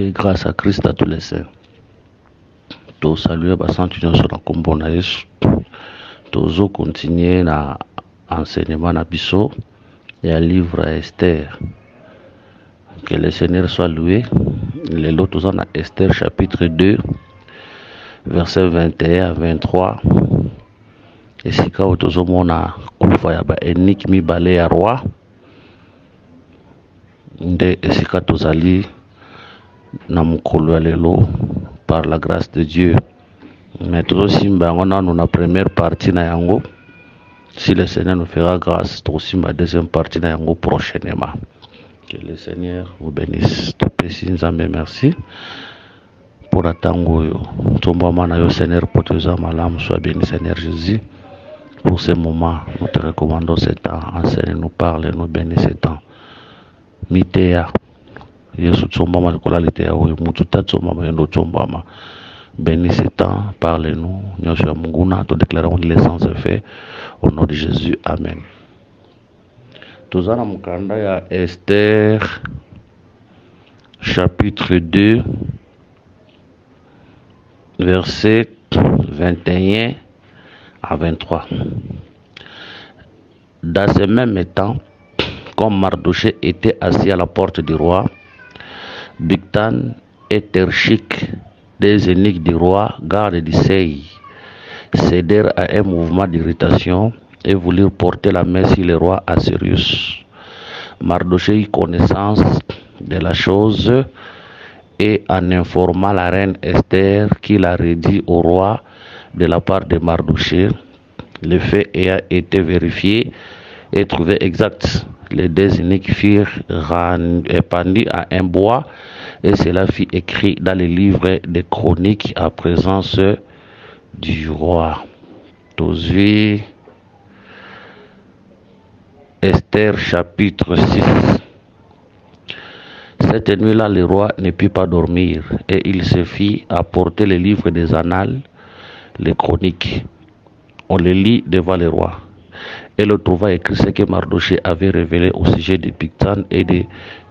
paix, grâce à Christ à tous les saints. To saluer basantu sur la combo na Yesu. Tozo continuer na enseignement na biso et à livre Esther. Que le Seigneur soit loué. Les lots en Esther chapitre 2 verset 21 à 23. Et si quand tozo mona kufa ya ba enik mi balé ya roi. Nde esika tozali na mukolo lelo par la grâce de Dieu. Mais tout aussi on a la première partie na yango. Si le Seigneur nous fera grâce, tout aussi ma deuxième partie na yango prochainement. Que le Seigneur vous bénisse. Merci pour la tango yo. Tomba mana yo Seigneur pour tes âmes, sois béni Seigneur Jésus. Pour ce moment, nous te recommandons ce temps. Enseigne, nous parle, nous bénis ce temps. Mitea Yesu tsombama kola litea oyo mutu tatsomama yendo tsombama bénis ce temps, parlez-nous nyosho ya Mungu na to déclarons l'essence fait au nom de Jésus, amen. Tozana mukanda ya Esther chapitre 2 verset 21 à 23. Dans ce même temps, comme Mardoché était assis à la porte du roi, Bigtan et Tershik, des eunuques du roi, gardes du Sei, cédèrent à un mouvement d'irritation et voulurent porter la main sur le roi Assuérus. Mardoché eut connaissance de la chose et en informa la reine Esther qu'il a redit au roi de la part de Mardoché, le fait ayant été vérifié et trouvé exact. Les deux eunuques furent pendus à un bois et cela fut écrit dans les livres des chroniques à présence du roi. Tozui Esther chapitre 6. Cette nuit-là, le roi ne put pas dormir et il se fit apporter les livres des annales, les chroniques. On les lit devant le roi. Et le trouva écrit ce que Mardoché avait révélé au sujet de Bigtan et de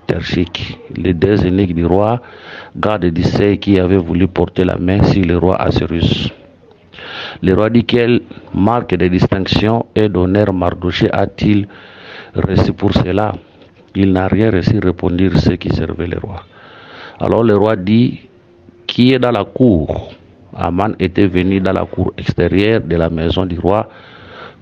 Tershik, les deux eunuques du roi, gardes du Sei qui avaient voulu porter la main sur le roi Assuérus. Le roi dit quelle marque de distinction et d'honneur Mardoché a-t-il reçu pour cela? Il n'a rien reçu, répondirent ceux qui servaient le roi. Alors le roi dit, qui est dans la cour? Aman était venu dans la cour extérieure de la maison du roi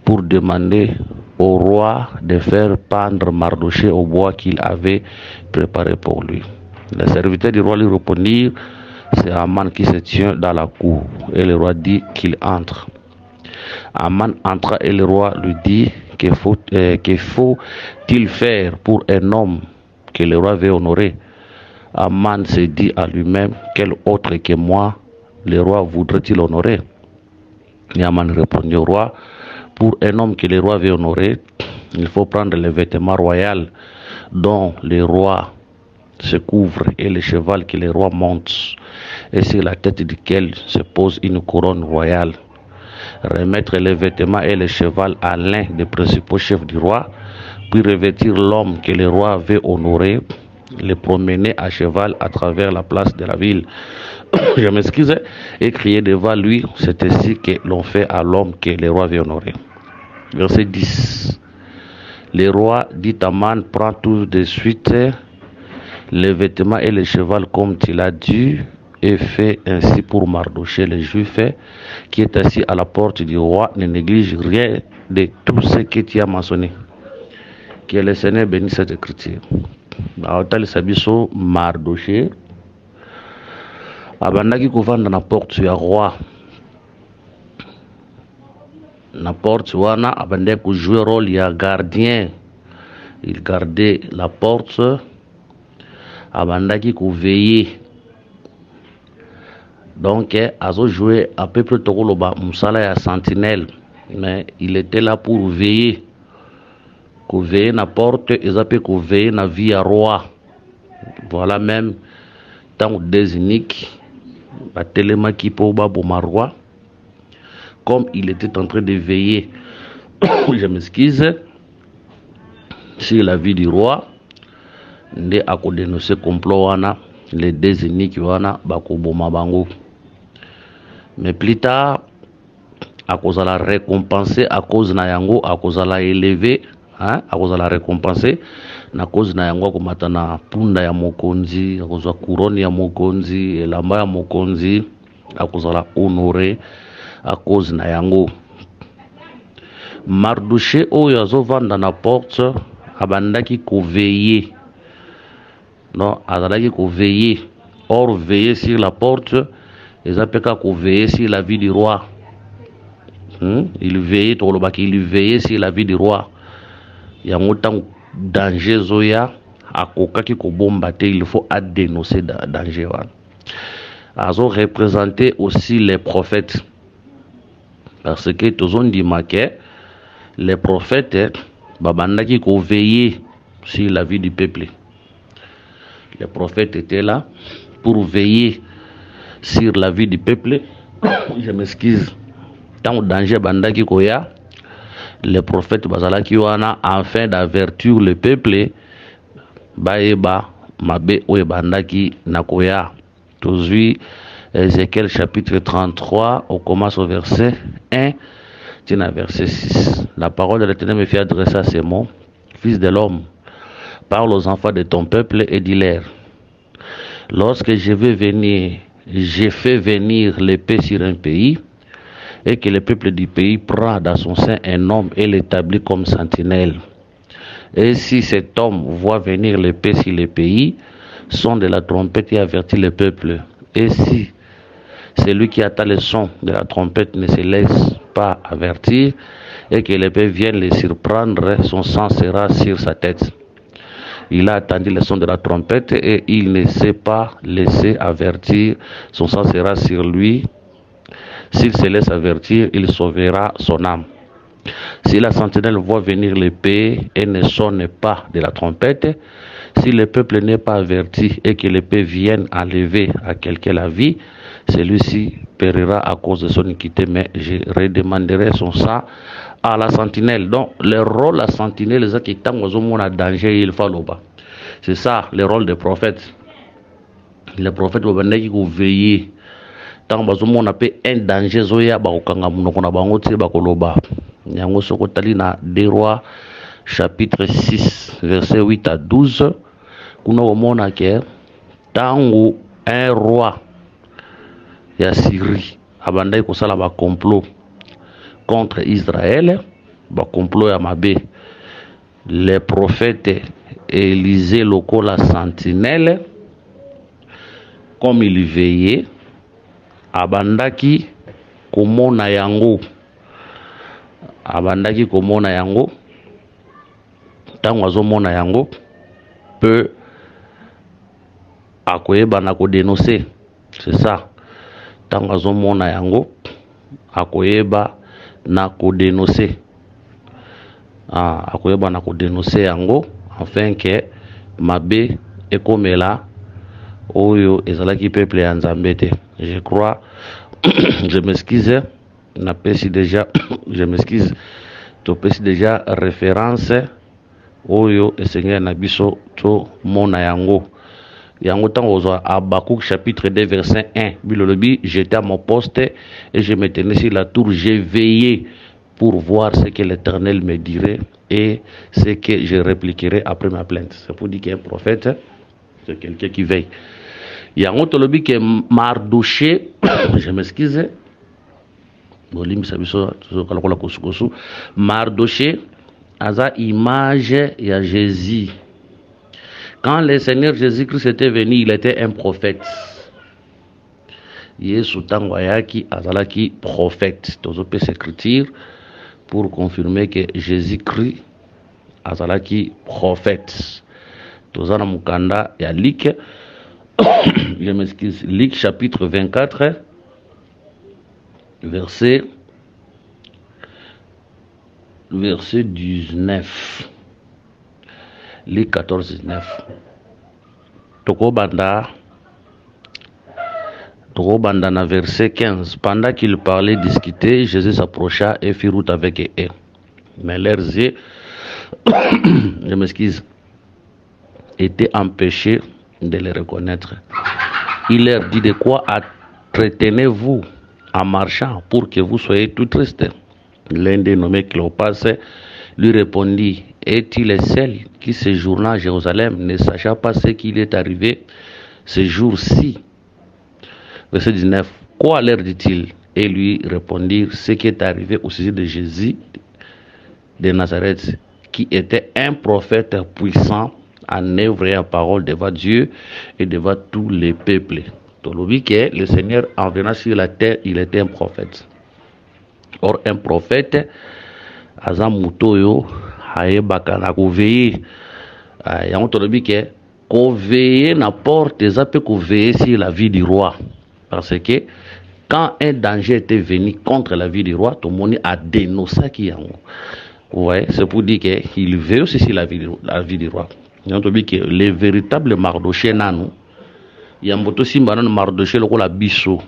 pour demander au roi de faire pendre Mardoché au bois qu'il avait préparé pour lui. Les serviteurs du roi lui répondirent, c'est Aman qui se tient dans la cour. Et le roi dit qu'il entre. Aman entra et le roi lui dit, que faut-il faire pour un homme que le roi veut honorer? Aman se dit à lui-même, quel autre que moi le roi voudrait-il honorer? Et Aman répondit au roi, pour un homme que le roi veut honorer, il faut prendre le vêtement royal dont le roi se couvre et le cheval que le roi monte et sur la tête duquel se pose une couronne royale. Remettre les vêtements et le cheval à l'un des principaux chefs du roi, puis revêtir l'homme que le roi veut honorer, le promener à cheval à travers la place de la ville. Je m'excuse, et crier devant lui, c'est ainsi que l'on fait à l'homme que le roi veut honorer. Verset 10. Le roi dit à Aman, prends tout de suite les vêtements et le cheval comme tu l'as dit, et fait ainsi pour Mardoché le juif qui est assis à la porte du roi, ne néglige rien de tout ce que tu as mentionné. Que le Seigneur bénisse cette écriture. Baotali sabiso Mardoché abandaki kovanda na porte ya roi. Na porte wana abandaki kojouer rôle ya gardien. Il gardait la porte. Abandaki koveiller. Donc, Azo jouait à peu près Tokoloba Moussala ya sentinelle, mais il était là pour veiller. Veiller na porte, et ça peut veiller na vie à roi. Voilà même tant des uniques, à Téléma qui pour Baboma roi, comme il était en train de veiller, je m'excuse, sur la vie du roi, nde a dénoncé complot wana les deux ennemis qui wana bakoboma bango. Mais plus tard, à cause de la récompenser, à cause na yango, à cause de la élever, hein, à cause de la récompenser, na cause na yango komata na punda ya mokonzi, à cause de couronne ya mokonzi, elamba ya mokonzi, à cause de la honorer, à cause na yango. Mardoché oyo azovanda na porte, abandaki ko veiller. Non, azalaki ko veiller. Or veiller sur la porte, ils appellent qu'on veiller sur la vie du roi. Il veillait sur la vie du roi. Il y a autant danger zoya à kokaki ko bombarder, il faut dénoncer danger. Ils ont représenté aussi les prophètes. Parce que tous on dit que les prophètes babandaki ko veiller sur la vie du peuple. Les prophètes étaient là pour veiller sur la vie du peuple. Je m'excuse. Tant danger bandaki koya, les prophètes bazalaki wana afin d'avertir le peuple baeba mabe oye bandaki nakoya. Toujours Ézéchiel chapitre 33, on commence au verset 1, tiens verset 6. La parole de l'Éternel me fait adresser à ces mots: Fils de l'homme, parle aux enfants de ton peuple et dis-leur: lorsque je vais venir, j'ai fait venir l'épée sur un pays, et que le peuple du pays prend dans son sein un homme et l'établit comme sentinelle. Et si cet homme voit venir l'épée sur le pays, sonne de la trompette et avertit le peuple. Et si celui qui attend le son de la trompette ne se laisse pas avertir, et que l'épée vienne le surprendre, son sang sera sur sa tête. Il a attendu le son de la trompette et il ne s'est pas laissé avertir, son sang sera sur lui. S'il se laisse avertir, il sauvera son âme. Si la sentinelle voit venir l'épée et ne sonne pas de la trompette, si le peuple n'est pas averti et que l'épée vienne enlever à quelqu'un la vie, celui-ci périra à cause de son iniquité, mais je redemanderai son sang à la sentinelle. Donc, le rôle de la sentinelle, c'est qu'il y a danger, il faut l'oba. C'est ça, le rôle des prophètes. Les prophètes vont veiller. Tant que appelle un danger, zoya bakokanga munoko na bango te bakoloba. Nyango soko tali na 2 Rois chapitre 6 verset 8 à 12. Kuna omona ke tango un roi ya Syrie abandai kosala ba complot contre Israël, ba complot ya mabe. Les prophètes Élisée lokola sentinelle, comme il veillait, abandaki komona yango, tango azomona yango peu akoyeba na kodénoncer. C'est ça, tango azomona yango akoyeba na kodénoncer. Akoyeba na kodénoncer yango afin que mabe ekomela oyo ezalaki peuple ya Nzambe te. Je crois, je m'excuse, je m'excuse, tu peux déjà référence oyo Seigneur na biso to mona yango. Yango tango ozo Habakkuk chapitre 2 verset 1. Bilolobi, j'étais à mon poste et je me tenais sur la tour, j'ai veillé pour voir ce que l'Éternel me dirait et ce que je répliquerai après ma plainte. C'est pour dire qu'un prophète, c'est quelqu'un qui veille. Il y a un autre lobby qui est Mardoché, je m'excuse. Mardoché a la image de Jésus. Quand le Seigneur Jésus-Christ était venu, il était un prophète. Yesu Tangwayaki azalaki prophète. Tous peut s'écrire pour confirmer que Jésus-Christ azalaki prophète. Tous en mukanda ya Luc. Je m'excuse. Luc chapitre 24, verset 19. Luc 14, 19. Tokobanda na verset 15. Pendant qu'il parlait, discutait, Jésus s'approcha et fit route avec eux. Mais leurs yeux, je m'excuse, étaient empêchés de les reconnaître. Il leur dit de quoi entretenez-vous en marchant pour que vous soyez tout tristes. L'un des nommés Cléopas lui répondit, est-il le seul qui séjourna à Jérusalem, ne sachant pas ce qu'il est arrivé ce jour-ci? Verset 19. Quoi leur dit-il? Et lui répondirent ce qui est arrivé au sujet de Jésus de Nazareth, qui était un prophète puissant en œuvre et en parole devant Dieu et devant tous les peuples. Tolobi que le Seigneur en venant sur la terre, il était un prophète. Or un prophète, azam mutoyo, aebaka na koveiller. Yango tolobi que koveiller n'apporte ça peut koveiller sur la vie du roi, parce que quand un danger était venu contre la vie du roi, tout le monde a dénoncé qui yango. Ouais, c'est pour dire qu'il veut aussi sur la vie du roi. Yango tolobi que les véritables Mardoché nanu. Yamboto simba non Mardoché lokola biso,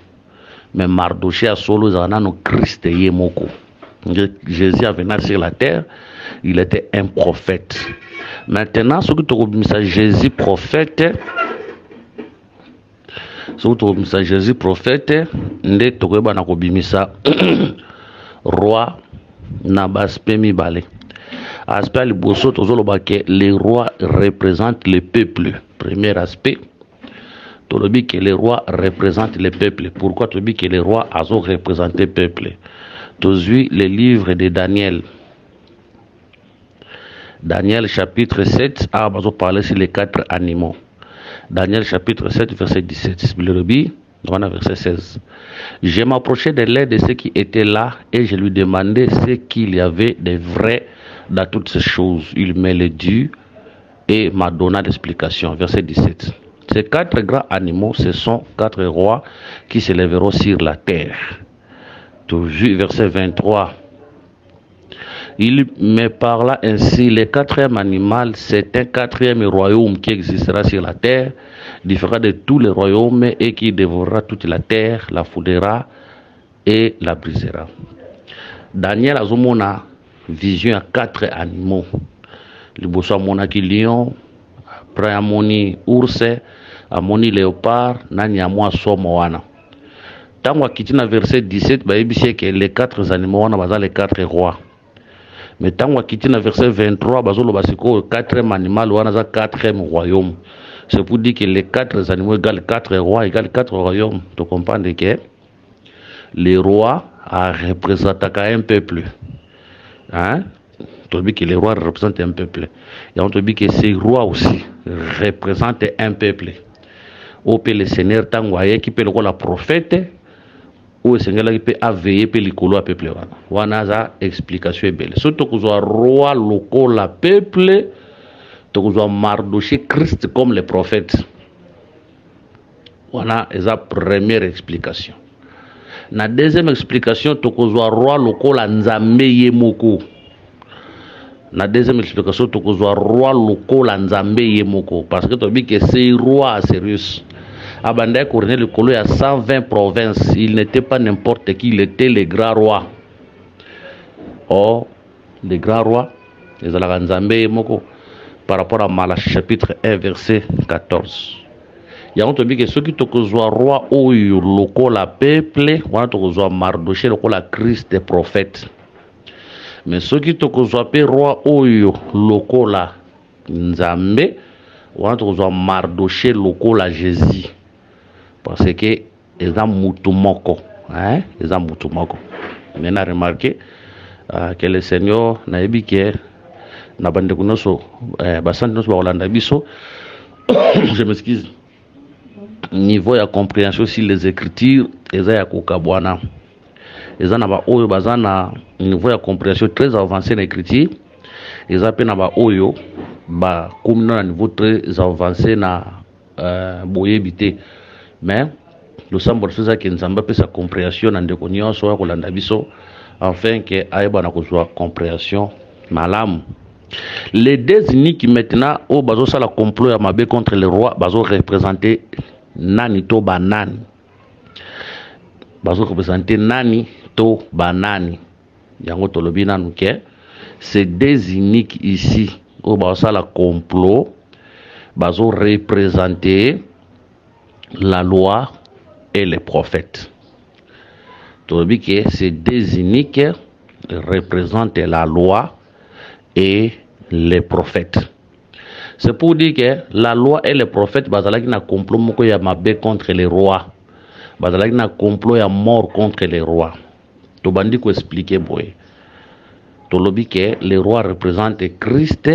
mais Mardoché a solo zana no Christ yemoko. Jésus a venu sur la terre, il était un prophète. Maintenant, ce que tu as Jésus prophète, Jésus prophète, nde tokoyeba na kobimisa roi na baspect mibale. Aspect liboso tozoloba ke les rois représentent le peuple. Premier aspect, tolobi que les rois représentent le peuple. Pourquoi tolobi que les rois ont représenté le peuple? Tozui le livre de Daniel. Daniel chapitre 7, a parlé sur les 4 animaux. Daniel chapitre 7, verset 17. Verset 16. Je m'approchais de l'aide de ceux qui étaient là et je lui demandais ce qu'il y avait de vrai dans toutes ces choses. Il me le dit et m'a donné l'explication. Verset 17. Ces 4 grands animaux, ce sont 4 rois qui se lèveront sur la terre. Verset 23. Il me parla ainsi, le 4e animal, c'est un 4e royaume qui existera sur la terre, différent de tous les royaumes et qui dévorera toute la terre, la foudera et la brisera. Daniel a une vision à 4 animaux. Liboso amona ki lion, après amoni ours, amoni léopard, na nyamwa somo wana. Tango akitina verset 17, ba yebisi que les 4 animaux wana baza les 4 rois. Mais tant que dans verset 23, le 4e animal, on a 4e royaume. C'est pour dire que les 4 animaux égale 4 rois égale 4 royaumes. Tu comprends que les rois représentent un peuple. Hein? Tu dis que les rois représentent un peuple. Et on te dit que ces rois aussi représentent un peuple. Au peut le Seigneur, tant qui peut le prophète. Ou Seigneur qui peut veiller pour le peuple wana. Wana za explication est belle. Surtout que soit roi local la peuple, tu soit Mardoché Christ comme les prophètes. Wana est la première explication. La deuxième explication, tu soit roi local la Nzambe yemoko. La deuxième explication, tu soit roi local la Nzambe yemoko, parce que tu dis que c'est roi sérieux. Abandé Corneille le Colo à 120 provinces. Il n'était pas n'importe qui, il était le grand roi. Or, le grand roi, les Alaganzambe et Moko, par rapport à Malachie chapitre 1, verset 14. Il y a un dit que ceux qui te soient roi ou loko la peuple, on a te soient Mardoché, loko la Christ des prophètes. Mais ceux qui te soient roi ou loko la Nzambe, on a te soient Mardoché, loko la Jésus. Parce que ils ont moutumoko, hein, ils ont moutumoko. On a remarqué que le Seigneur n'a dit que n'a pas de connaissance, basantos baolanda biso. Je m'excuse. Niveau de compréhension sur les Écritures, ils ont yakokabwana. Ils ont ba oyo bazana niveau de compréhension très avancé dans l'Écriture. Ils ont pena ba oyo ba comme na niveau très avancé na boyebité. Mais nous sommes pour ça que nous avons sa compréhension dans des cognos soit qu'on l'a biso afin que aïba na kozwa compréhension malam. Les deux uniques maintenant au bazo ça la complot à mabé contre le roi bazo représenter nani to banani. Bazo représenter nani to banani. Yango tolobi nanu ke ces deux uniques ici au bazo ça la complot bazo représenter la loi et les prophètes. Tolobi que ces deux uniques représentent la loi et les prophètes. C'est pour dire que la loi et les prophètes bazalaki na complot moko ya mabe contre les rois. Bazalaki na complot ya mort contre les rois. Tobandi ko expliquer boy. Tolobi que les rois représentent Christ,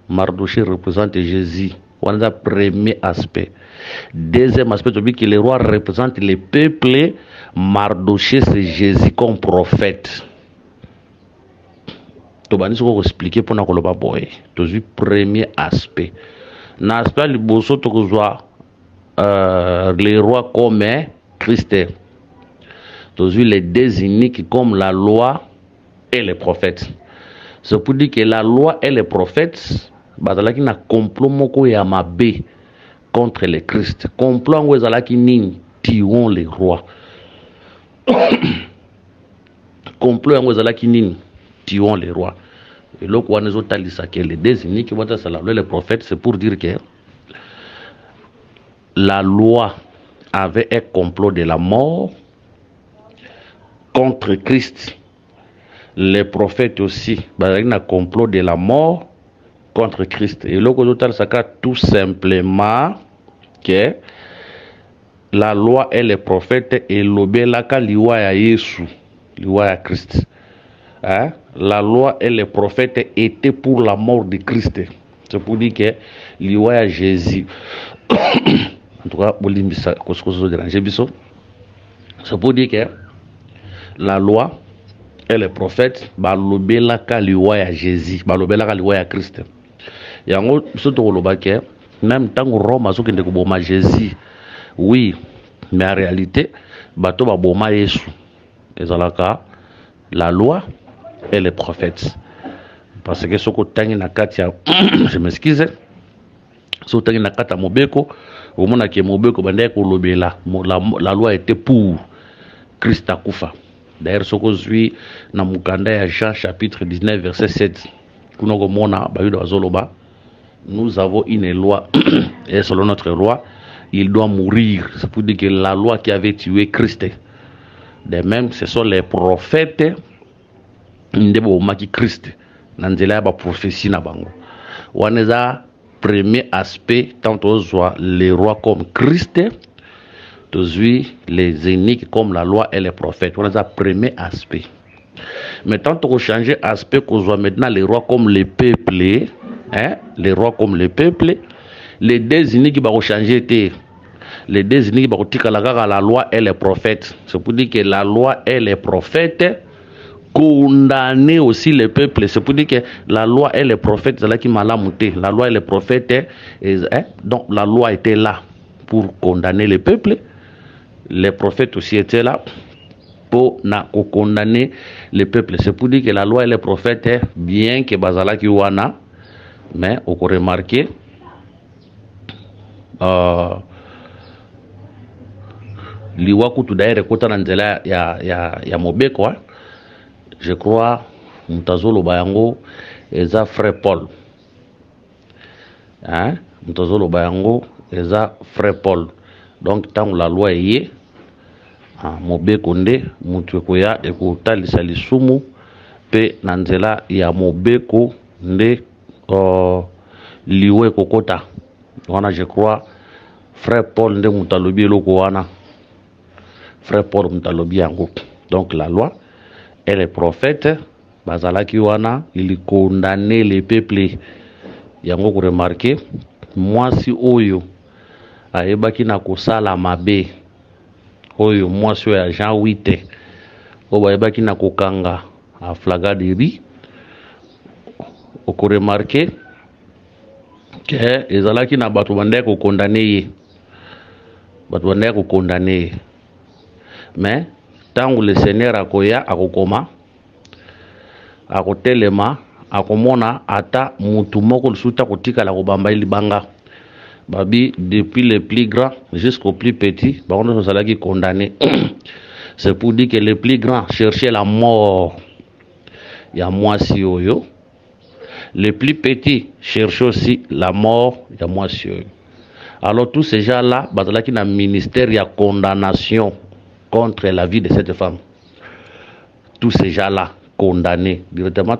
Mardoché représente Jésus. On a premier aspect. Deuxième aspect, tolobi que les rois représentent les peuples, Mardoché c'est Jésus comme prophète. Tobandi ko expliquer pour na koloba boy. Tozu premier aspect. Na aspect liboso to kozwa les rois comme Christ. Tozu les deux uniques comme la loi et les prophètes. C'est pour dire que la loi et les prophètes bazalaki na complot moko ya mabe contre le Christ. Complot ngo ezalaki nini? Tuons les rois. Complot ngo ezalaki nini? Tuons les rois. Et là, on a que les deux uniques qui vont être la loi et les prophètes, c'est pour dire que la loi avait un complot de la mort contre Christ. Les prophètes aussi, un complot de la mort contre Christ. Et là, on a tout simplement que la loi et les prophètes et l'obélaka liwa ya Yesu, liwa ya Christ. Hein? La loi et les prophètes étaient pour la mort de Christ. C'est pour dire que liwa ya Jésus. En tout cas, c'est pour dire que la loi et les prophètes balobelaka liwa ya Jésus, balobelaka liwa ya Christ. Yango surtout kolobake même tant que Rome azokende koboma Jésus. Oui, mais en réalité, bato baboma Yesu. Ezalaka la loi et les prophètes. Parce que ce que tangi na katia, je m'excuse, ce que tangi na kata mobeko, au moment que mobeko bandé kolobela, la loi était pour Christ akufa. D'ailleurs, ce que je suis dans Mukanda ya Jean chapitre 19 verset 7, kunoko mona bayudo azoloba, nous avons une loi et selon notre loi, il doit mourir. C'est pour dire que la loi qui avait tué Christ. De même, ce sont les prophètes ndebo maki Christ. Nanzela ba prophétie na bango. Waneza premier aspect tant soit les rois comme Christ, tozui les uniques comme la loi et les prophètes. Waneza premier aspect. Mais tant qu'on change aspect qu'on soit maintenant les rois comme les peuples, hein, les rois comme les peuples, les deux uniques qui vont changer. Les deux uniques qui vont la loi et les prophètes. C'est pour dire que la loi et les prophètes condamner aussi les peuples. C'est pour dire que la loi et les prophètes, c'est là qui m'a monté. La loi et les prophètes, donc la loi était là pour condamner les peuples. Les prophètes aussi étaient là pour condamner les peuples. C'est pour dire que la loi et les prophètes, bien que Bazala qui wana, mais on peut remarquer liwaku tout d'ailleurs kota nanzela ya mobeko, je crois mutazolo bayango eza frère Paul, hein, mutazolo bayango eza frère Paul. Donc tant la loi est mobeko nde mutu koya ekotalisa lisumu pe nanzela ya mobeko nde liwe kokota wana. Je crois frère Paul nde mutalobi eloko wana, frère Paul mutalobi yango. Donc la loi et les prophètes bazalaki wana il condamnait les peuples. Yango ko remarquer mwasi oyo ayebaki na kosala mabe oyo mwasi oyo ya Jean 8 oyo ayebaki na kokanga a flaga de riz, oko remarquer que ezalaki na bato bandé ko condamner ye, bato bandé ko condamner ye. Mais tant que le Seigneur akoya akokoma akotelema akomona ata mutu moko lusuta kotika la kobamba libanga babi depuis le plus grand jusqu'au plus petit bakondo salaki condamné. C'est pour dire que les plus grands cherchaient la mort ya mwasi oyo, Les plus petits cherchaient aussi la mort de monsieur. Alors tous ces gens-là, qui ont un ministère de condamnation contre la vie de cette femme. Tous ces gens-là condamnés directement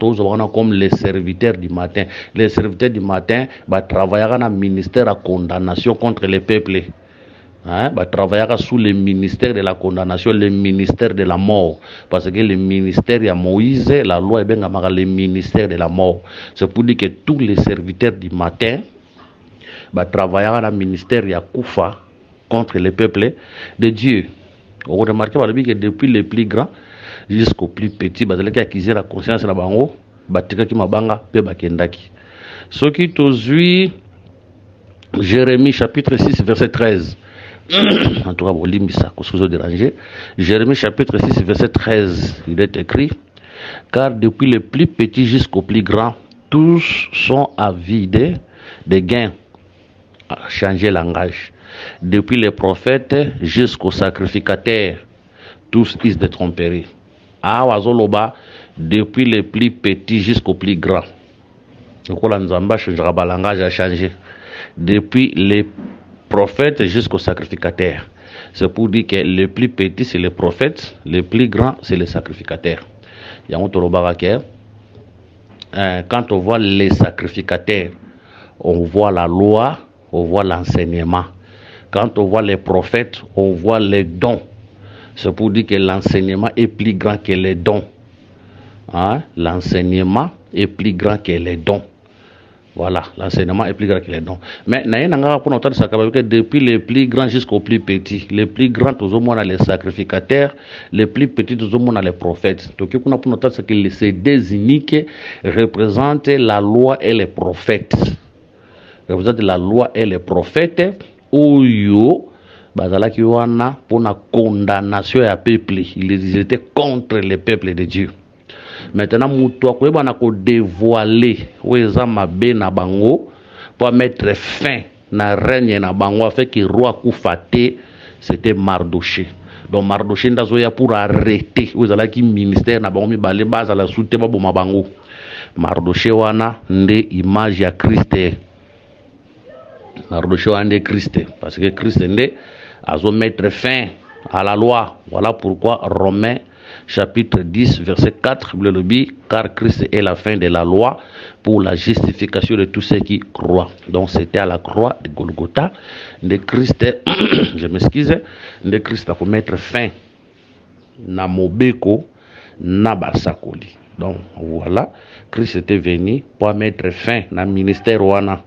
comme les serviteurs du matin. Les serviteurs du matin travaillent dans un ministère de condamnation contre les peuples. Travaillera sous le ministère de la condamnation, le ministère de la mort. Parce que le ministère de Moïse, la loi est bien le ministère de la mort. C'est pour dire que tous les serviteurs du matin travaillera dans le ministère de Koufa contre le peuple de Dieu. On remarque que depuis les plus grands jusqu'au plus petit, qui acquise la conscience de la bango, qui mabanga, pe bakendaki. Ce qui t'ozui, Jérémie chapitre 6, verset 13. En tout cas, vous lisez ça, que vous dérangez. Jérémie chapitre 6, verset 13, il est écrit: car depuis le plus petit jusqu'au plus grand, tous sont avides de gains, à changer langage. Depuis les prophètes jusqu'aux sacrificateurs, tous ils de tromperie. Depuis les plus petits jusqu'au plus grand. Donc, le langage a changé. Depuis les prophètes jusqu'aux sacrificateurs. C'est pour dire que les plus petits, c'est les prophètes, les plus grands, c'est les sacrificateurs. Quand on voit les sacrificateurs, on voit la loi, on voit l'enseignement. Quand on voit les prophètes, on voit les dons. C'est pour dire que l'enseignement est plus grand que les dons. L'enseignement est plus grand que les dons. Voilà, l'enseignement est plus grand que les dons. Mais depuis les plus grands jusqu'aux plus petits, les plus grands, tous au moins les sacrificateurs, les plus petits, tous au moins les prophètes. Donc, on a pour noter que ces deux uniques représentent la loi et les prophètes. Représentent la loi et les prophètes. Oyo, bazalaki wana pour la condamnation à peuple. Ils étaient contre le peuple de Dieu. Maintenant, moutoua ko ebana ko dévoiler weza mabe na bango pour mettre fin na règne na bango afin que roi Koufate c'était Mardoché. Donc Mardoché ndazoya pour arrêter weza ki ministère na bango mi balé base la soute ba boma bango. Mardoché wana nde image ya Christ. Mardoché wana nde Christ parce que Christ nde azo mettre fin à la loi. Voilà pourquoi Romains chapitre 10, verset 4, le dit, car Christ est la fin de la loi pour la justification de tous ceux qui croient. Donc c'était à la croix de Golgotha, de Christ, je m'excuse, de Christ a pour mettre fin na mobeko na basakoli. Donc voilà, Christ était venu pour mettre fin na ministère wana.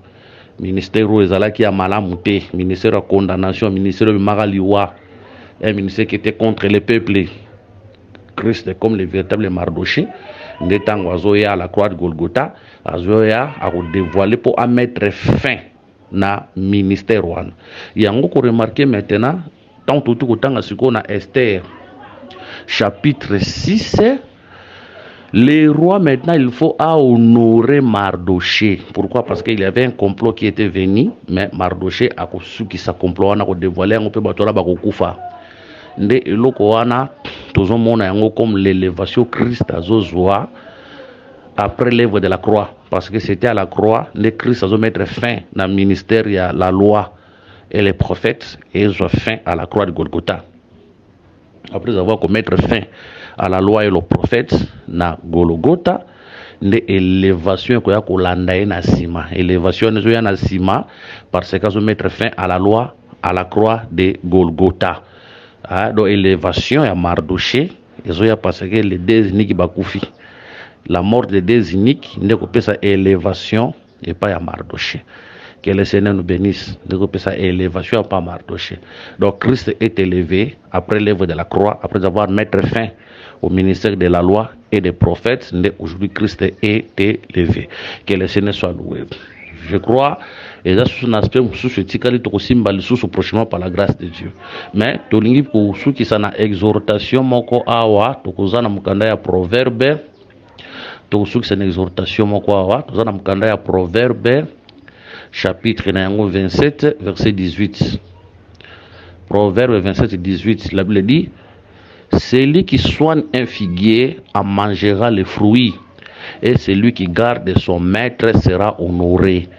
Ministère où ezala qui a malamouté, ministère de condamnation, ministère de Magaliwa, un ministère qui était contre les peuples. Christ comme le véritable Mardoché, n'étant oiseau à la croix de Golgotha, azoya a dévoilé pour mettre fin na ministère wana. Yango ko remarquer maintenant tant tout autant ce qu'on a Esther chapitre 6. Les rois maintenant il faut honorer Mardoché. Pourquoi? Parce qu'il y avait un complot qui était venu, mais Mardoché a su qui sa complot wana ko dévoiler on peut batola ba ko kufa. Nde eloko wana toujours mon yango comme l'élévation Christ azozwa après l'œuvre de la croix, parce que c'était à la croix le Christ azo mettre fin na ministère ya la loi et les prophètes et ils ont fin à la croix de Golgotha. Après avoir commettre fin à la loi et les prophètes na Golgotha, nde élévation ko ya ko landa na sima, élévation ne ya na sima parce qu'ils ont mettre fin à la loi à la croix de Golgotha. Donc élévation à Mardoché, ils ont parce que les deux uniques bakoufi. La mort des deux uniques, ne peut pas élévation et pas à Mardoché. Que le Seigneur nous bénisse, ne peut pas élévation et pas Mardoché. Donc Christ est élevé après l'œuvre de la croix, après avoir mis fin au ministère de la loi et des prophètes. Aujourd'hui Christ est élevé. Que le Seigneur soit loué. Je crois, et là, sous un aspect, sous ce ticali, tu as sous prochainement par la grâce de Dieu. Mais, tu as pour ceux qui sont en exhortation, moko awa, tu as un mukanda ya proverbe, tu as ceux qui sont en exhortation, moko awa, tu as un mukanda ya proverbe, chapitre 27, verset 18. Proverbe 27, 18, la Bible dit, celui qui soigne un figuier en mangera les fruits, et celui qui garde son maître sera honoré.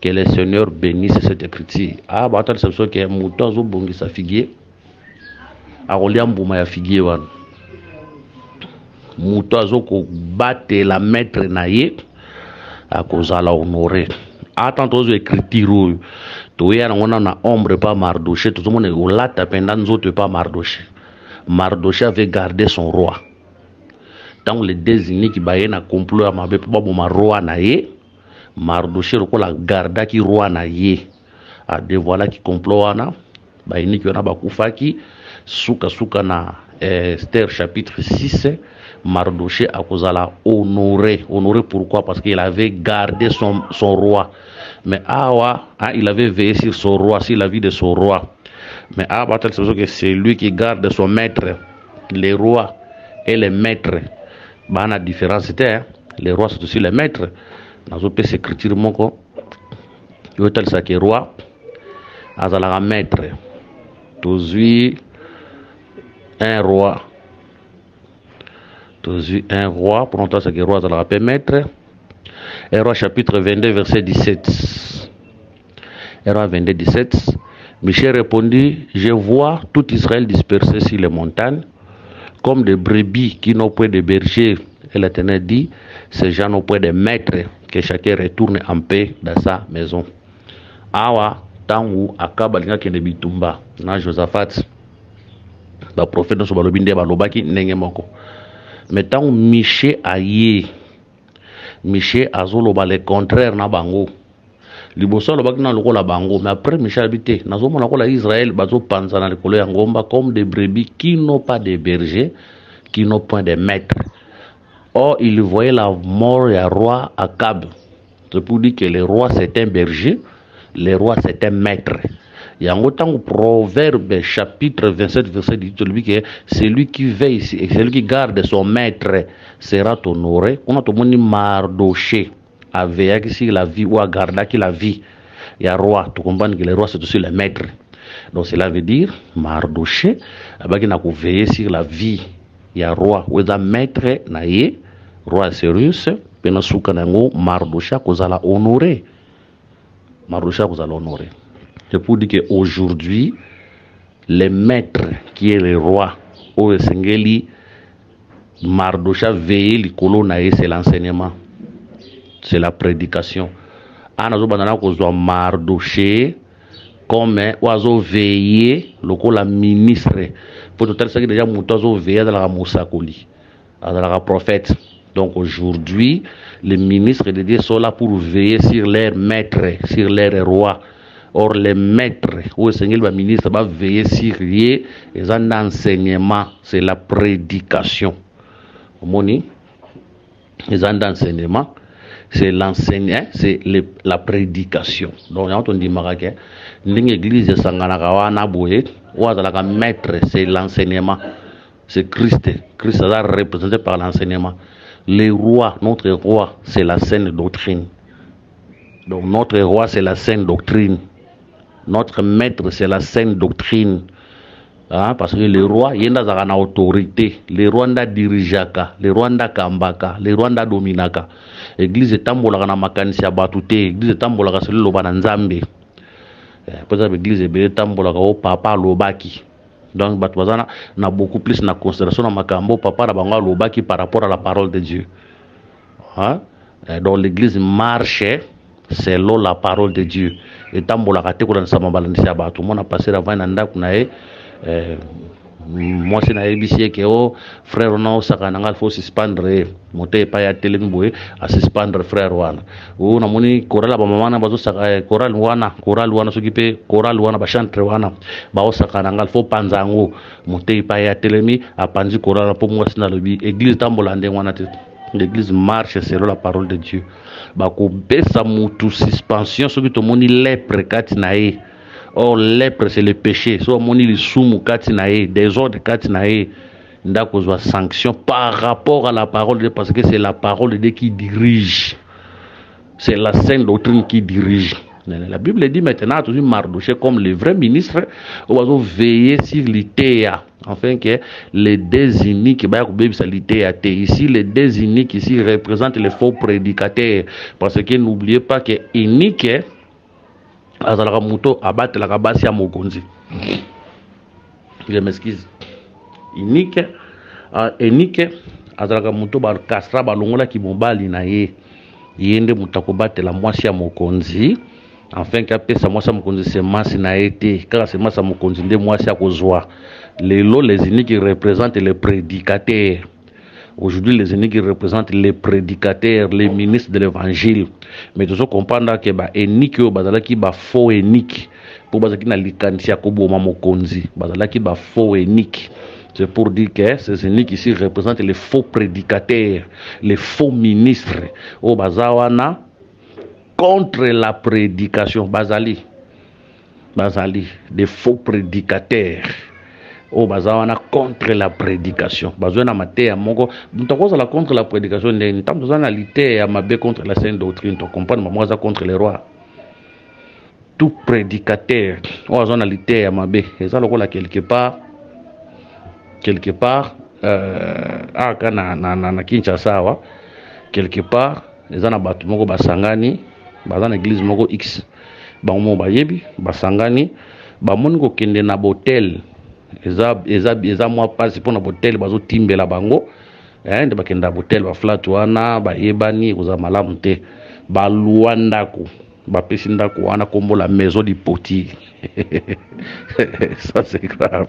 Que le Seigneur bénisse cette écriture. Ah, bah, attends, c'est ce que Mouton Zobongi sa figuier. A Roliam Bouma ya figuier wan. Mouton Zoko batte la maître naïe. À cause à la honoré. Attends, aux écritures. Tu es on a ombre pas Mardoché. Tout le monde est au latte pendant nous autres pas Mardoché. Mardoché avait gardé son roi. Tant les désignés qui baillent un complot à ma bête, pas mon roi naïe. Mardoché la garda qui roi na ye a dévoilé qui complot ana ba ini ki na ba kufaki suka na Esther chapitre 6. Mardoché a kozala honoré pourquoi? Parce qu'il avait gardé son roi. Mais il avait veillé sur son roi, sur la vie de son roi. Mais c'est lui qui garde son maître. Les rois et les maîtres, bah la différence c'était les rois c'est aussi les maîtres. Dans le pays écriture moko yo tel ça que roi azala maître tozui un roi pour nous ça que roi azala maître. Et roi chapitre 22 verset 17. Et roi 22 17. Michel répondit, je vois tout Israël dispersé sur les montagnes comme des brebis qui n'ont point de berger. Et l'Éternel dit, ces gens n'ont point de maître, que chacun retourne en paix dans sa maison. Awa, tangu akabalinga kende bitumba na Josaphat, ba prophète no balobinde balobaki ndenge moko. Mais tangu Michel aye, Michel azoloba le contraire na bango. Liboso lobaki na lokola bango, mais après Michel habité, nazomona kola Israël bazo panza na likolo ya ngomba comme des brebis qui n'ont pas de berger, qui n'ont point de maître. Or, il voyait la mort du roi Akab. C'est pour dire que le roi c'est un berger, le roi c'est un maître. Il y a un autant Proverbe chapitre 27 verset 18 que celui qui veille et celui qui garde son maître sera honoré. On a tout le monde Mardoché à veiller sur la vie ou à garder la vie. Il y a roi, tu comprends que le roi c'est aussi le maître. Donc cela veut dire Mardoché, il a veillé sur la vie. Il y a roi ou un maître naïe, roi Cyrus, pena soukanango Mardoché kozala honoré. Mardoché kozala honoré. C'est pour dire qu'aujourd'hui, le maître qui est le roi, au Sengeli, Mardoché veille l'icolo naïe, c'est l'enseignement, c'est la prédication. Anazo banana kozwa Mardoché comme oiseau veillé, le ministre. Pour tout ça, déjà, Moutozo veillé dans la Moussakoli, dans la prophète. Donc aujourd'hui, les ministres de Dieu sont là pour veiller sur leurs maîtres, sur leurs rois. Or, les maîtres, ou le Seigneur, le ministre, va veiller sur eux, et un enseignement, c'est la prédication. Moni, les enseignements, c'est l'enseignement, c'est la prédication. Donc, quand on dit Maraké, l'église Sanganakawana Boué, ou à maître, c'est l'enseignement. C'est Christ. Christ est représenté par l'enseignement. Le roi, notre roi, c'est la saine doctrine. Donc, notre roi, c'est la saine doctrine. Notre maître, c'est la saine doctrine. Hein, parce que le roi, il y a une autorité. Le roi n'a dirijaka, le roi n'a kambaka, le roi n'a dominaka. L'église est tambola na makanisi ya batute, l'église est tambola sur le loba na nzambe. Peut-être l'église est tambola au papa lobaki. Donc batwazana na beaucoup plus na considération na makambo papa na bango lobaki par rapport à la parole de Dieu. Hein? Donc l'église marche selon la parole de Dieu. Et tambola kate ko na samabalanisi ya batu. Mona passer avant na ndaku na e moi c'est na ABC que oh frère on sakananga faut suspendre monter pas ya telemboé à suspendre frère wana ou na moni choral ba mama na bazo saka choral wana sokipe choral wana ba chantre wana ba osakananga faut panzango monter pas ya telemi a panzi choral pour moi c'est na lobi église tambola ndé wana te l'église marche selon la parole de Dieu ba ko besa mutu suspension soki to moni lèpre kati na e. Or, lèpre, c'est le péché. Soit moni li sumu katinae, des ordres katinae, ndakozwa sanction par rapport à la parole de Dieu, parce que c'est la parole de Dieu qui dirige. C'est la sainte doctrine qui dirige. La Bible dit maintenant toujours Mardoché comme le vrai ministre, on va veiller sur l'ITEA, afin que les deux iniques, ici les deux iniques ici représentent les faux prédicateurs, parce que n'oubliez pas que inique azalaka muto abattre la kabasi ya mokonzi. Je m'excuse. Inique azalaka muto ba kastra balongola ki mobali na ye yende mutakobate la mwasi ya mokonzi. Enfin, qu'après ça, moi, ça me conduit, c'est masse n'a été, car c'est masse, ça me conduit, moi, c'est à cause les lots, les ennemis qui représentent les prédicateurs. Aujourd'hui, les ennemis qui représentent les prédicateurs, les ministres de l'évangile. Mais tout ça, comprendre que, bah, enique, bazala qui, bah, faux enique. Pour bazala qui n'a likantia kobo mamo konzi. Bazala qui, bah, faux enique. C'est pour dire que ces ennemis ici représentent les faux prédicateurs, les faux ministres. Oh, bazawana. Contre la prédication, Bazali, des faux prédicateurs. Oh, Bazawana contre la prédication. Bazona maté à mongo. Nous la contre la prédication. Nous avons l'alité à mabe contre la sainte doctrine. Tu comprends? Moi, ça contre les rois. Tout prédicateur. Oh, zona l'alité à mabe. Et ça, le quelque part, na Kinshasa, quelque part, les ana batu mongo basangani. Dans l'église moko X bango bayebi basangani bamoni ko kende na botel eza moi passe pour na botel bazo timbela bango nde bakenda botel ba flat wana bayebani koza malamu te baluandako bapesi ndako wana kombo la maison du potier. Ça c'est grave.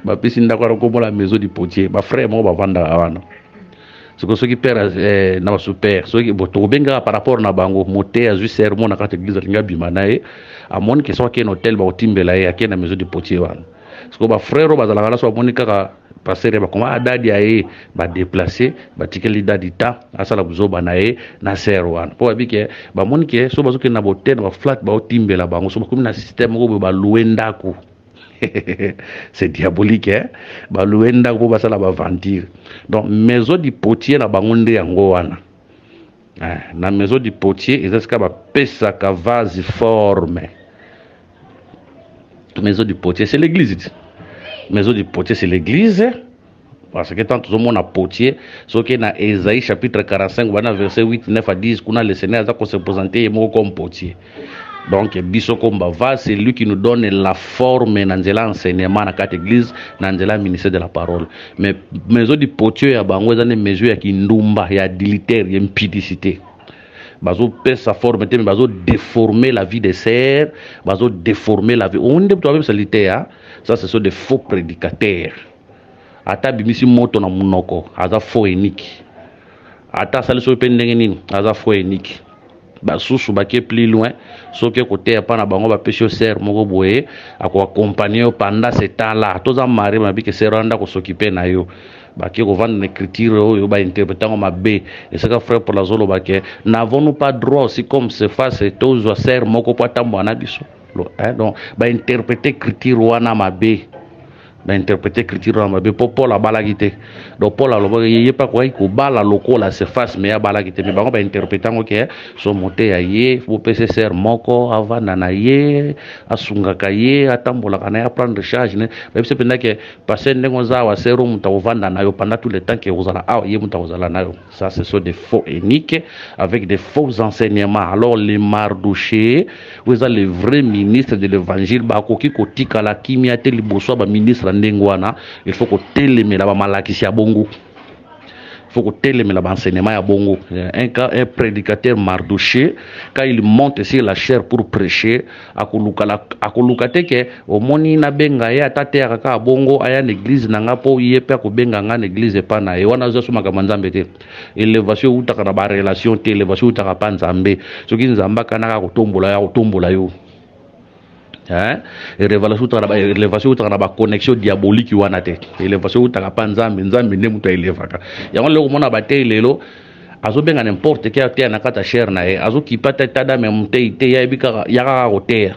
Bapesi ndako wana kombo la maison du potier ba frère mo bavanda wana. Ce que ceux qui perdent na super ceux qui botobenga par rapport na bango moté à juste sermon na kata église linga bimanae à mon que soit qu'un hôtel ba otimbela ya na maison de potier wana ce que ba frère ba za la so monika ka passer ba comment dadi aé ba déplacer ba tikeli dadi ta asala buzoba nae na ser wana po abike ba monike so bazoke na hôtel ba flat ba otimbela bango so comme na système ko ba luenda ko. C'est diabolique, hein? Baluenda ko basala ba ventir. Donc maison du potier na bangonde yango wana. Na maison du potier ezaka ba pesa ka vase forme. Maison du potier c'est l'église. Maison du potier c'est l'église. Parce que tant tout le monde a potier, ce qui est dans Ésaïe chapitre 45, verset 8, 9 à 10, qu'on a le Seigneur qui se présenter comme potier. Donc, biso komba va, c'est lui qui nous donne la forme dans l'enseignement dans la église, dans le ministère de la parole. Mais maison du potier, il y a des mesures qui ndumba, il y a dilitaire, il y a impudicité. Bazo pèse sa forme, mais bazo déformer la vie des serfs, bazo déformer la vie. On dit toi même ça, ce sont des faux prédicateurs. Ata bimisi moto na munoko, aza faux unique. Ata saliso pendengeni, aza faux unique. Basusu baké plus loin ce que côté pas na bango ba pêche ser moko boye ako accompagner pendant ce temps là toza mari ma bi que ser anda ko s'occuper na yo baké ko vendre l'écriture yo ba interpréter ma b et ça que frère pour la zolo baké n'avons-nous pas droit aussi comme se face tozo ser moko pata mwana biso donc ba interpréter écriture wana ma b d'interpréter l'écriture en mabe pour Paul a balagité donc Paul a le pas quoi il bala loko la surface mais a balagité mais on va interpréter ok son monté aye pour pc ser moko avant nanaye asunga kaye atambola kana prendre charge ne même c'est pendant que passer ndengoza wa serum mutavanda nayo pendant tout le temps que vous allez ah ye mutavozala nayo ça ce sont des faux uniques avec des faux enseignements alors les Mardoché vous avez les vrais ministres de l'évangile ba koki kotika la kimia te liboso ba ministre ndengwana il faut que télémela ba malakisi ya bongo il faut que télémela ba enseignement ya bongo un prédicateur Mardoché quand il monte sur la chair pour prêcher akoluka te ke omoni na benga ya tate ya kaka bongo aya l'église nanga po yepe ko benga nga l'église pa na e wana zo suma ka manzambe te élévation utaka na ba relation te élévation utaka pa nzambe soki nzamba kana ka kotombola yo élévation utaka ba connexion diabolique wana te élévation utaka pa nzambe ne muto elevaka yango leko mona ba te lelo azo benga n'importe qui a te na kata cher na e azo kipata tada me mte ite ya bika ya ka kotea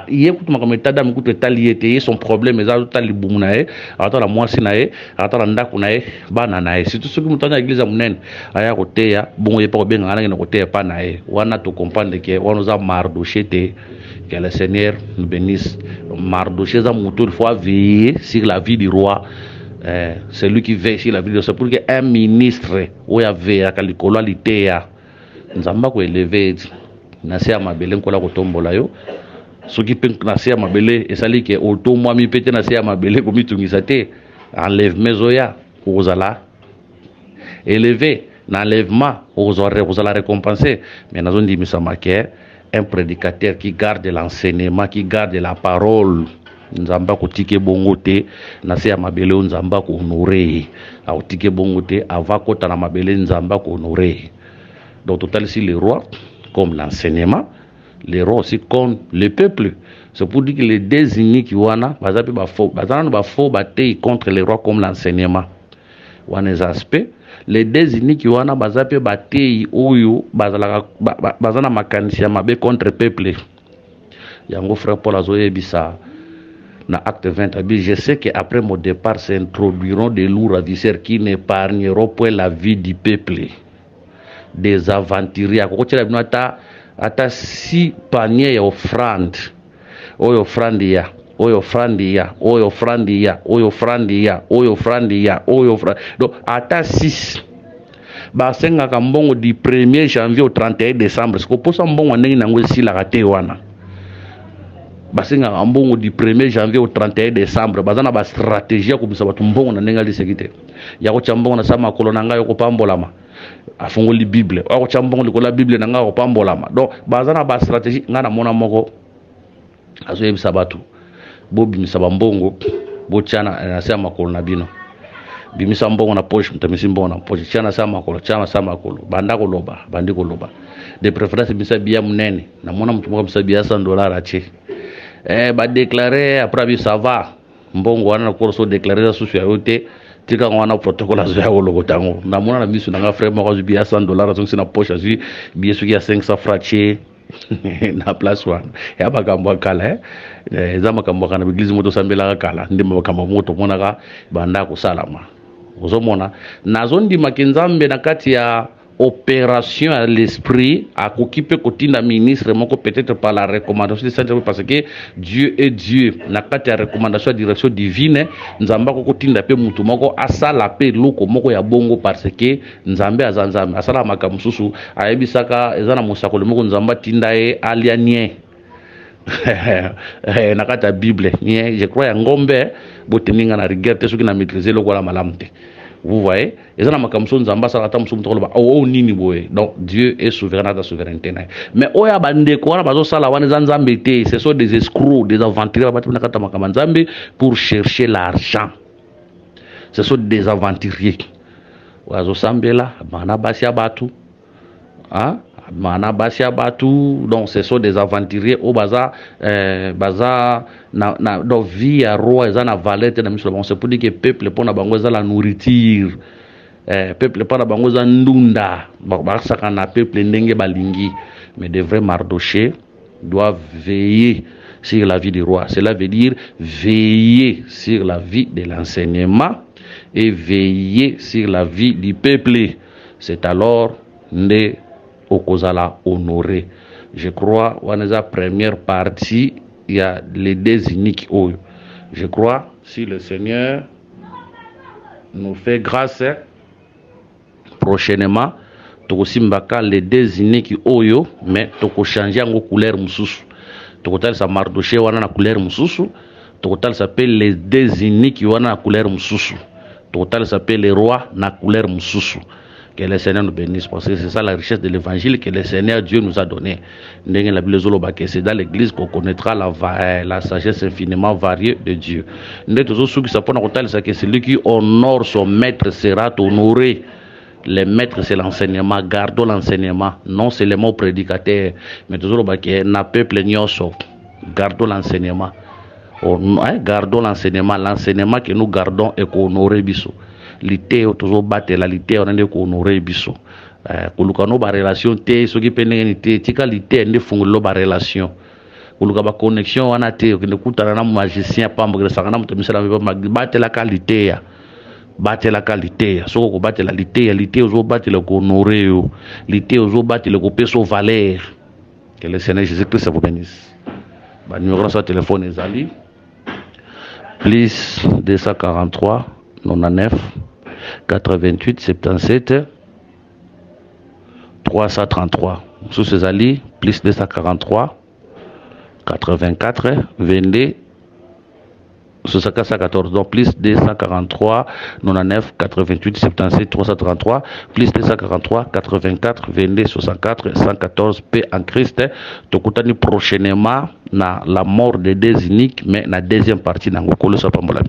il écoute ma comme tada m'écoute taliété son problème mais ça tali bumunae attends la moi sinae attends la ndaku nae bana nae surtout ceux qui m'entendent à l'église amunen aya côté ya bon y pas bien ngana na côté pas nae wana to comprendre que on nous a Mardoché que le Seigneur nous bénisse Mardoché za muto il faut veiller sur la vie du roi. C'est lui qui veille sur la vie de c'est pour que un ministre ou ya veille à kalikolo litéa nzamba ko élever na se amabele nkola ko tombola yo soki pe na se amabele esali ke auto moi mi pete na se amabele ko mitungisa te enlève mezoya ozala élevé n'enlèvement ozala récompensé mais na zone dimisa maké un prédicateur qui garde l'enseignement qui garde la parole nzamba ko tike bongo te na se amabele nzamba ko honorer a tike bongo te ava kota na mabele nzamba ko honorer. Donc total si les rois comme l'enseignement, les rois aussi comme le peuple. C'est pour dire que les désignés qui wana bazapi ba faux bataille contre les rois comme l'enseignement. Wana les aspects les désignés qui wana bazapi bataille oyo bazana makanisia mabe contre peuple. Yango frère Paul azoye bisa na acte 20 je sais qu'après mon départ s'introduiront des loups ravisseurs qui n'épargneront point la vie du peuple. Des aventuriers à côté de ata si panier ya offrande oyo offrande ya oyo offrande ya oyo offrande ya oyo offrande ya oyo offrande ya oyo offrande donc ata 6 basenga ka mbongo du 1er janvier au 31 décembre c'est pour ça mbongo ndenge nango sila kate wana basenga ka mbongo du 1er janvier au 31 décembre bazana ba stratégie ya kubisa batu mbongo na ndenge lisekite ya ko chambongo na sama kolona ngayo ko pambolama afongoli bible ako chambongo likola bible na ngako pambolama donc bazana ba stratégie ngana mona moko azoyebisa batu bobimisa bambongo bochana na se makolo na bino bimisa mbongo na poche mtamisi mbongo na poche chana sa makolo banda koloba bandi koloba de préférence bisa biya munene na mona mtu moko bisa biya $100 ache ba déclarer après bi ça va mbongo wana ko so déclarer sous yote tika ngwana protocole azo ya logo tango na mona na misu na frère moko biya $100 donc c'est na poche azu biya suki ya 500 francs na place wana ya bakambo kala za makambo kana biglize moto sambela kala ndimo makambo moto monaka banda ko salama ozomona nazondi makenzambe na kati ya opération à l'esprit à kokipe kotinda ministre moko peut-être par la recommandation de Saint-Esprit parce que Dieu est Dieu na kati ya recommandation de direction divine nzamba ko kotinda pe mutu moko asala pe loko moko ya bongo parce que nzambe azanzambe asala makamususu ayebisaka ezana musako le moko nzamba tinda e alianie na kati ya Bible je crois ya ngombe boteninga na rigueur te soki na maîtriser loko la malamte. Vous voyez, et ça makamso nzamba sala tam sum tolo ba o nini boye. Donc Dieu est souverain dans sa souveraineté. Mais oya bande ko wana bazo sala wana nzambe te, ce sont des escrocs, des aventuriers ba tina kata makama nzambe pour chercher l'argent. Ce sont des aventuriers. Wazo sambela mana basia batu. Hein? Mana basia batu, donc ce sont des aventuriers au baza na do vie à roi za na valeur na miso bon c'est pour dire que peuple pona bango za la nourriture peuple pona bango za ndunda ba saka na peuple ndenge balingi mais de vrais Mardoché doivent veiller sur la vie du roi. Cela veut dire veiller sur la vie de l'enseignement et veiller sur la vie du peuple. C'est alors ne okozala honoré. Je crois on est la première partie, il y a les deux uniques. Je crois si le Seigneur nous fait grâce prochainement tokosimbaka les deux uniques oyo mais toko changer en couleur mususu tokotal sa Mardoché wana na couleur mususu tokotal s'appelle les deux uniques wana na couleur mususu tokotal s'appelle les rois na couleur mususu. Que le Seigneur nous bénisse parce que c'est ça la richesse de l'évangile que le Seigneur Dieu nous a donné. C'est dans l'église qu'on connaîtra la sagesse infiniment variée de Dieu. C'est celui qui honore son maître sera honoré. Les maîtres c'est l'enseignement, gardons l'enseignement, non seulement prédicateur, mais toujours na peuple nyoso. Gardons l'enseignement. Gardons l'enseignement, l'enseignement que nous gardons et qu'on honore biso. L'ité toujours battre la lité on est honorer biso kolukano ba relation té ce qui penengeni té tika lité ne fungolo ba relation kuluka ba connexion wana te okende kutana na magicien pamba sanga mutu misala batela qualité ya batela qualité ya soko ko batela lité ozo batela ko honorer lité ozo batela ko peso valeur. Que le Seigneur Jésus-Christ vous bénisse. Ba numéro de téléphone ezali plus 243 99 88 77 333. Sous ces alliés, plus 243 84 22 74. Donc plus 243 99 88 77 333 plus 243 84 22 64 114 paix en Christ. Tokutani prochainement na la mort des deux uniques, mais la deuxième partie dans le Colosse Pambolami.